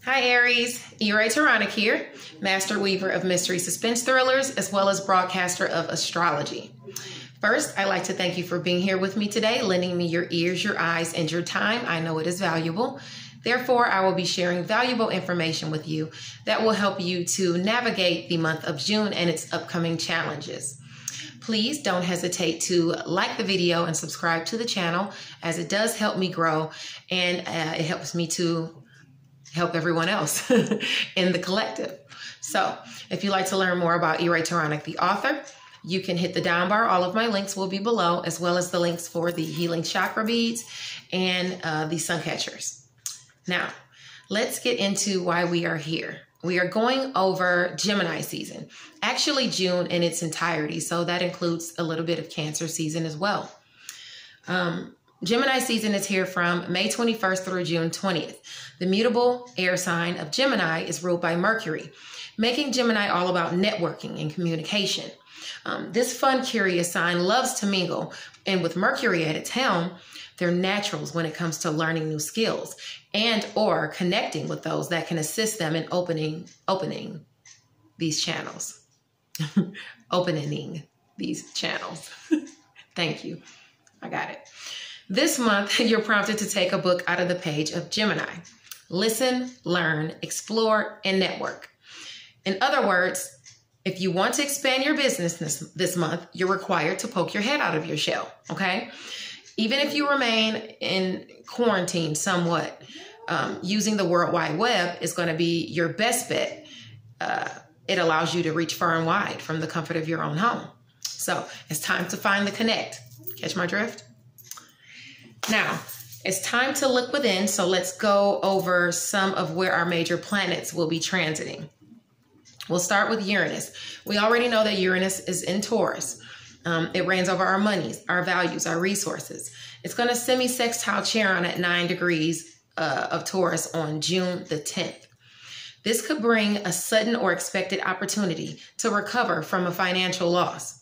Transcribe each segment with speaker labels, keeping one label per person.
Speaker 1: Hi Aries, Enchantress here, master weaver of mystery suspense thrillers as well as broadcaster of astrology. First, I'd like to thank you for being here with me today, lending me your ears, your eyes, and your time. I know it is valuable. Therefore, I will be sharing valuable information with you that will help you to navigate the month of June and its upcoming challenges. Please don't hesitate to like the video and subscribe to the channel, as it does help me grow and it helps me to help everyone else in the collective. So if you'd like to learn more about Enchantress, the author, you can hit the down bar. All of my links will be below, as well as the links for the healing chakra beads and the sun catchers. Now, let's get into why we are here. We are going over Gemini season, actually June in its entirety. So that includes a little bit of Cancer season as well. Gemini season is here from May 21st through June 20th. The mutable air sign of Gemini is ruled by Mercury, making Gemini all about networking and communication. This fun, curious sign loves to mingle, and with Mercury at its helm, they're naturals when it comes to learning new skills and or connecting with those that can assist them in opening these channels. Opening these channels. Thank you. I got it. This month, you're prompted to take a book out of the page of Gemini. Listen, learn, explore, and network. In other words, if you want to expand your business this month, you're required to poke your head out of your shell, okay? Even if you remain in quarantine somewhat, using the World Wide Web is going to be your best bet. It allows you to reach far and wide from the comfort of your own home. So it's time to find the connect. Catch my drift? Now, it's time to look within, so let's go over some of where our major planets will be transiting. We'll start with Uranus. We already know that Uranus is in Taurus. It reigns over our monies, our values, our resources. It's going to semi-sextile Chiron at 9 degrees of Taurus on June the 10th. This could bring a sudden or expected opportunity to recover from a financial loss.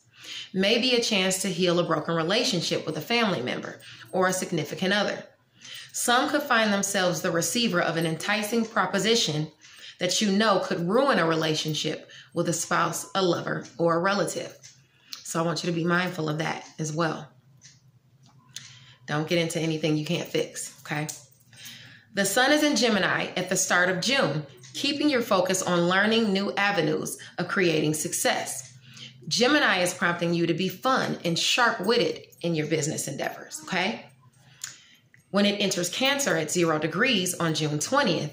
Speaker 1: Maybe a chance to heal a broken relationship with a family member or a significant other. Some could find themselves the receiver of an enticing proposition that you know could ruin a relationship with a spouse, a lover, or a relative. So I want you to be mindful of that as well. Don't get into anything you can't fix, okay? The sun is in Gemini at the start of June, keeping your focus on learning new avenues of creating success. Gemini is prompting you to be fun and sharp-witted in your business endeavors, okay? When it enters Cancer at 0 degrees on June 20th,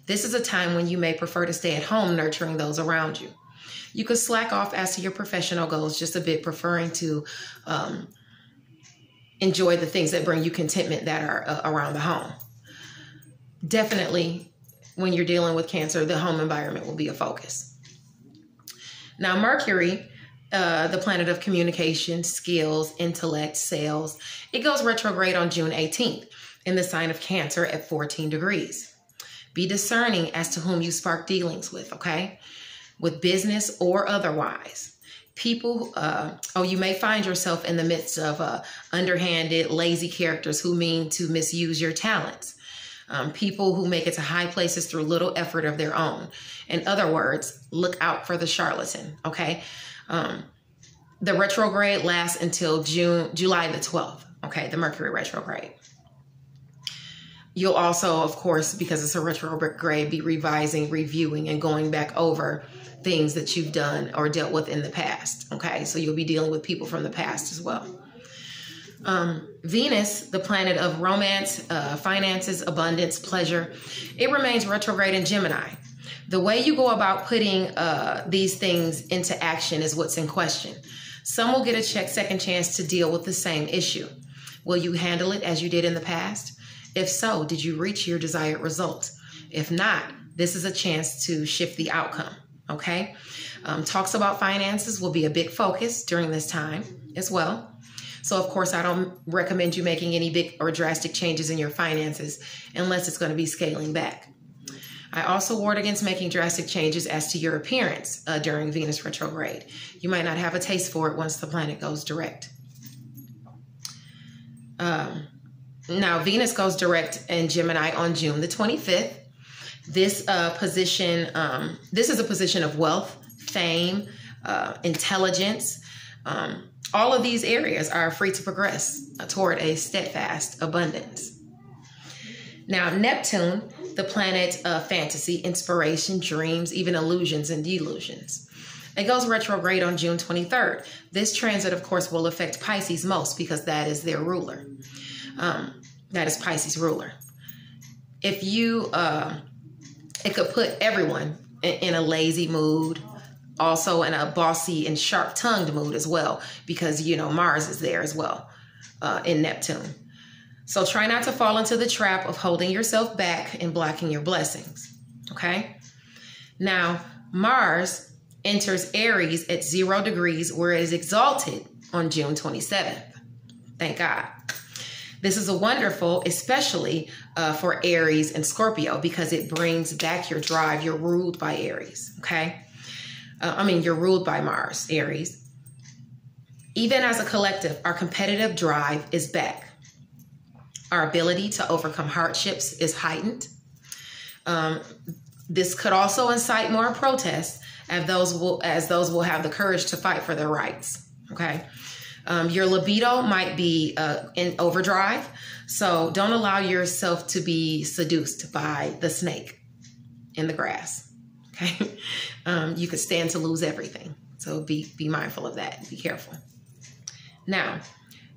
Speaker 1: this is a time when you may prefer to stay at home nurturing those around you. You could slack off as to your professional goals just a bit, preferring to enjoy the things that bring you contentment that are around the home. Definitely, when you're dealing with Cancer, the home environment will be a focus. Now, Mercury, the planet of communication, skills, intellect, sales, it goes retrograde on June 18th in the sign of Cancer at 14 degrees. Be discerning as to whom you spark dealings with, okay? With business or otherwise. People, you may find yourself in the midst of underhanded, lazy characters who mean to misuse your talents. People who make it to high places through little effort of their own. In other words, look out for the charlatan, okay? The retrograde lasts until July the 12th, okay, the Mercury retrograde. You'll also, of course, because it's a retrograde, be revising, reviewing, and going back over things that you've done or dealt with in the past, okay? So you'll be dealing with people from the past as well. Venus, the planet of romance, finances, abundance, pleasure, it remains retrograde in Gemini. The way you go about putting these things into action is what's in question. Some will get a second chance to deal with the same issue. Will you handle it as you did in the past? If so, did you reach your desired result? If not, this is a chance to shift the outcome, okay? Talks about finances will be a big focus during this time as well. So, of course, I don't recommend you making any big or drastic changes in your finances unless it's going to be scaling back. I also ward against making drastic changes as to your appearance during Venus retrograde. You might not have a taste for it once the planet goes direct. Now, Venus goes direct in Gemini on June the 25th. This position, this is a position of wealth, fame, intelligence. All of these areas are free to progress toward a steadfast abundance. Now, Neptune, the planet of fantasy, inspiration, dreams, even illusions and delusions. It goes retrograde on June 23rd. This transit, of course, will affect Pisces most because that is their ruler. That is Pisces' ruler. If you, it could put everyone in a lazy mood, also in a bossy and sharp-tongued mood as well, because, you know, Mars is there as well in Neptune. So try not to fall into the trap of holding yourself back and blocking your blessings, okay? Now, Mars enters Aries at 0 degrees, where it is exalted on June 27th. Thank God. This is a wonderful, especially for Aries and Scorpio, because it brings back your drive. You're ruled by Aries, okay? You're ruled by Mars, Aries. Even as a collective, our competitive drive is back. Our ability to overcome hardships is heightened. This could also incite more protests, as those will have the courage to fight for their rights, okay? Your libido might be in overdrive, so don't allow yourself to be seduced by the snake in the grass, okay? You could stand to lose everything, so be mindful of that. Be careful. Now,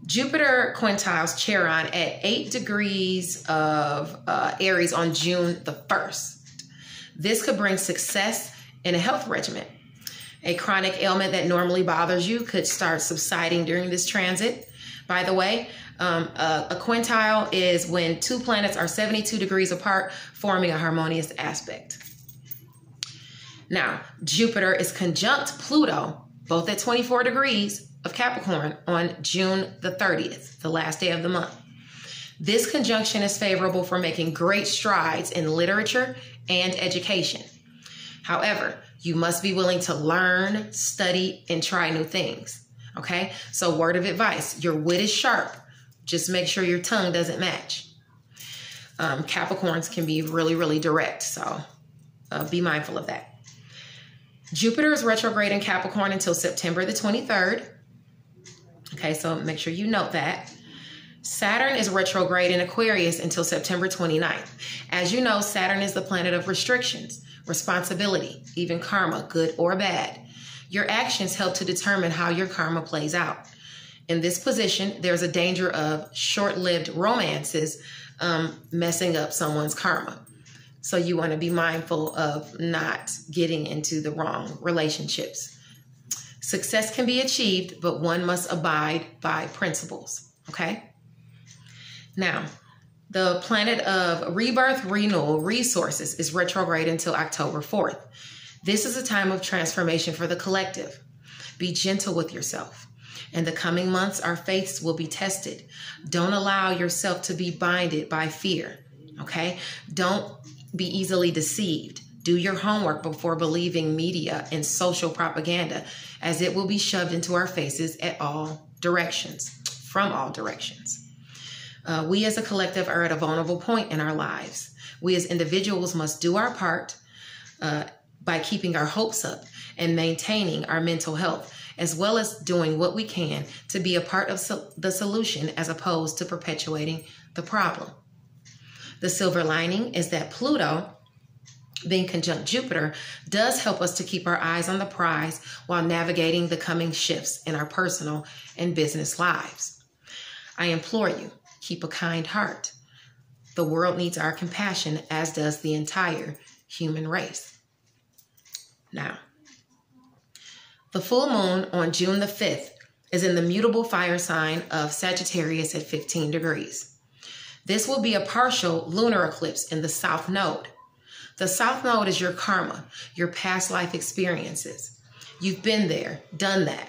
Speaker 1: Jupiter quintiles Charon at 8 degrees of Aries on June the 1st. This could bring success in a health regimen. A chronic ailment that normally bothers you could start subsiding during this transit. By the way, a quintile is when two planets are 72 degrees apart, forming a harmonious aspect. Now, Jupiter is conjunct Pluto, both at 24 degrees of Capricorn on June the 30th, the last day of the month. This conjunction is favorable for making great strides in literature and education. However, you must be willing to learn, study, and try new things, okay? So word of advice, your wit is sharp. Just make sure your tongue doesn't match. Capricorns can be really, really direct, so be mindful of that. Jupiter is retrograde in Capricorn until September the 23rd. Okay, so make sure you note that. Saturn is retrograde in Aquarius until September 29th. As you know, Saturn is the planet of restrictions, responsibility, even karma, good or bad. Your actions help to determine how your karma plays out. In this position, there's a danger of short-lived romances messing up someone's karma. So you want to be mindful of not getting into the wrong relationships. Success can be achieved, but one must abide by principles, okay? Now, the planet of rebirth, renewal, resources is retrograde until October 4th. This is a time of transformation for the collective. Be gentle with yourself. In the coming months, our faiths will be tested. Don't allow yourself to be binded by fear, okay? Don't be easily deceived. Do your homework before believing media and social propaganda, as it will be shoved into our faces at all directions, from all directions. We as a collective are at a vulnerable point in our lives. We as individuals must do our part by keeping our hopes up and maintaining our mental health, as well as doing what we can to be a part of the solution as opposed to perpetuating the problem. The silver lining is that Pluto, being conjunct Jupiter, does help us to keep our eyes on the prize while navigating the coming shifts in our personal and business lives. I implore you, keep a kind heart. The world needs our compassion, as does the entire human race. Now, the full moon on June the 5th is in the mutable fire sign of Sagittarius at 15 degrees. This will be a partial lunar eclipse in the South Node. The South Node is your karma, your past life experiences. You've been there, done that.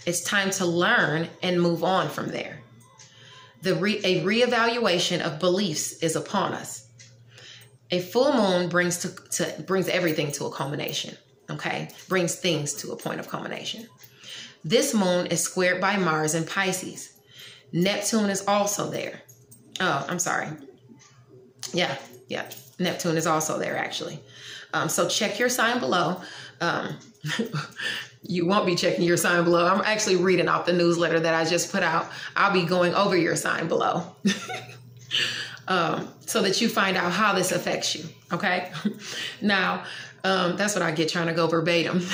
Speaker 1: It's time to learn and move on from there. A reevaluation of beliefs is upon us. A full moon brings everything to a culmination, okay? Brings things to a point of culmination. This moon is squared by Mars in Pisces. Neptune is also there. Oh, I'm sorry. Yeah. Neptune is also there, actually. So check your sign below. You won't be checking your sign below. I'm actually reading off the newsletter that I just put out. I'll be going over your sign below so that you find out how this affects you. Okay. Now, that's what I get trying to go verbatim.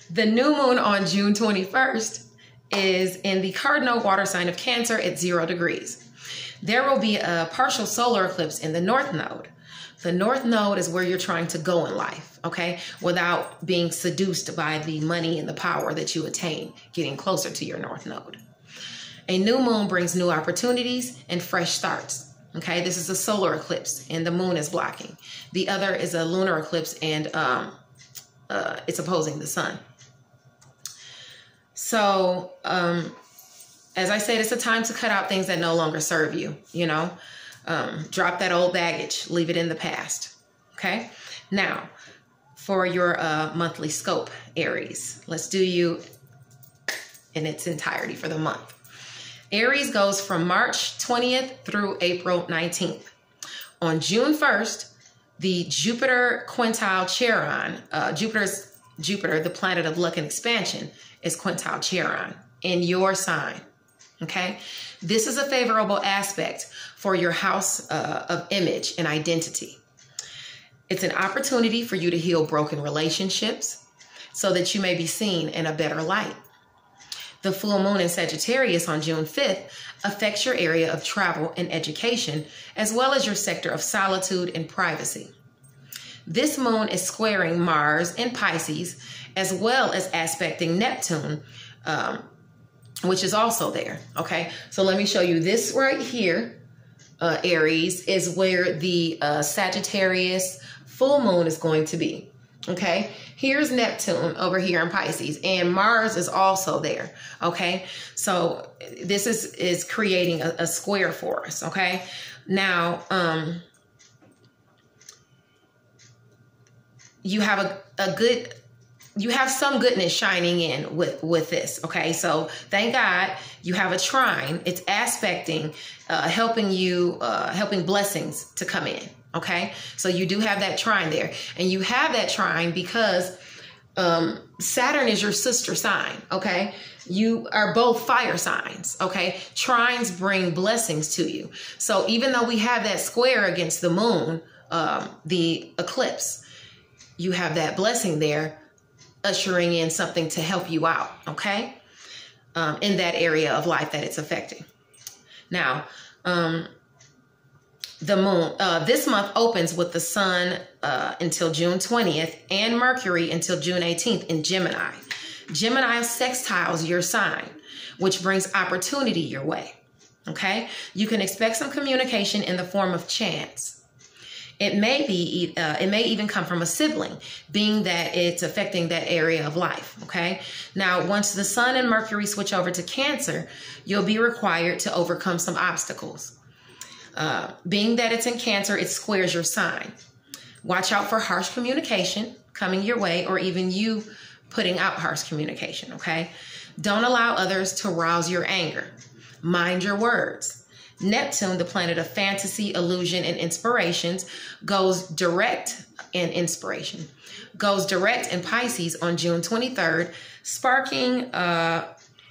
Speaker 1: The new moon on June 21st is in the cardinal water sign of Cancer at 0 degrees. There will be a partial solar eclipse in the North Node. The North Node is where you're trying to go in life, okay, without being seduced by the money and the power that you attain getting closer to your North Node. A new moon brings new opportunities and fresh starts, okay? This is a solar eclipse and the moon is blocking. The other is a lunar eclipse and it's opposing the sun. So, as I said, it's a time to cut out things that no longer serve you, you know. Drop that old baggage, leave it in the past. Okay. Now for your monthly scope, Aries, let's do you in its entirety for the month. Aries goes from March 20th through April 19th. On June 1st, the Jupiter quintile Charon, Jupiter, the planet of luck and expansion, is quintile Charon in your sign. Okay. This is a favorable aspect for your house of image and identity. It's an opportunity for you to heal broken relationships so that you may be seen in a better light. The full moon in Sagittarius on June 5th affects your area of travel and education, as well as your sector of solitude and privacy. This moon is squaring Mars in Pisces, as well as aspecting Neptune, which is also there. Okay, so let me show you this right here. Aries is where the Sagittarius full moon is going to be. Okay, here's Neptune over here in Pisces, and Mars is also there. Okay, so this is creating a square for us. Okay, now you have you have some goodness shining in with this. Okay, so thank God you have a trine. It's aspecting, helping blessings to come in. Okay, so you do have that trine there, and you have that trine because Saturn is your sister sign. Okay, you are both fire signs. Okay, trines bring blessings to you. So even though we have that square against the moon, the eclipse, you have that blessing there, ushering in something to help you out, okay, in that area of life that it's affecting. Now, the moon, this month opens with the sun until June 20th and Mercury until June 18th in Gemini. Gemini sextiles your sign, which brings opportunity your way, okay? You can expect some communication in the form of chance. It may even come from a sibling, being that it's affecting that area of life, okay? Now, once the sun and Mercury switch over to Cancer, you'll be required to overcome some obstacles. Being that it's in Cancer, it squares your sign. Watch out for harsh communication coming your way, or even you putting out harsh communication, okay? Don't allow others to rouse your anger. Mind your words. Neptune, the planet of fantasy, illusion, and inspirations, goes direct in Pisces on June 23rd, sparking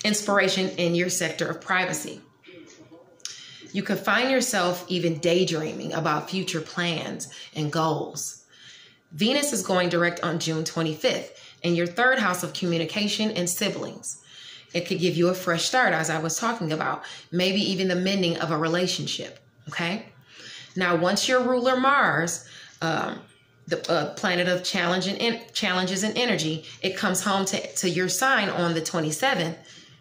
Speaker 1: inspiration in your sector of privacy. You could find yourself even daydreaming about future plans and goals. Venus is going direct on June 25th in your third house of communication and siblings. It could give you a fresh start, as I was talking about, maybe even the mending of a relationship, okay? Now, once your ruler Mars, the planet of challenges and energy, it comes home to your sign on the 27th,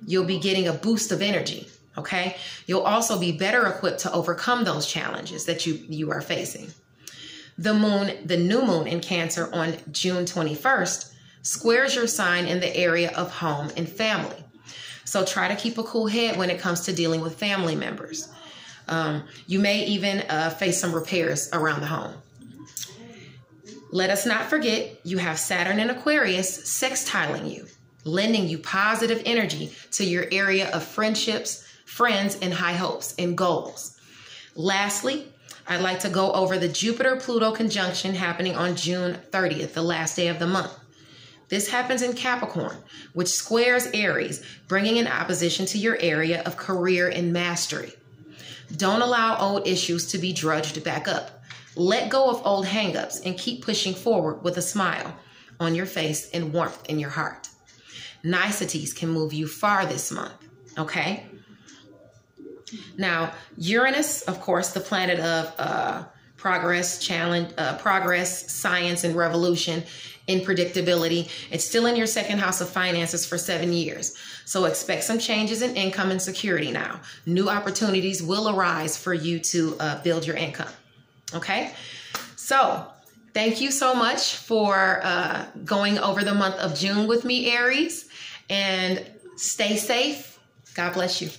Speaker 1: you'll be getting a boost of energy, okay? You'll also be better equipped to overcome those challenges that you are facing. The new moon in Cancer on June 21st squares your sign in the area of home and family. So try to keep a cool head when it comes to dealing with family members. You may even face some repairs around the home. Let us not forget, you have Saturn in Aquarius sextiling you, lending you positive energy to your area of friendships, friends, and high hopes and goals. Lastly, I'd like to go over the Jupiter-Pluto conjunction happening on June 30th, the last day of the month. This happens in Capricorn, which squares Aries, bringing an opposition to your area of career and mastery. Don't allow old issues to be drudged back up. Let go of old hangups and keep pushing forward with a smile on your face and warmth in your heart. Niceties can move you far this month, okay? Now, Uranus, of course, the planet of progress, challenge, progress, science, and revolution, in predictability. It's still in your second house of finances for 7 years. So expect some changes in income and security now. New opportunities will arise for you to build your income. Okay? So thank you so much for going over the month of June with me, Aries. And stay safe. God bless you.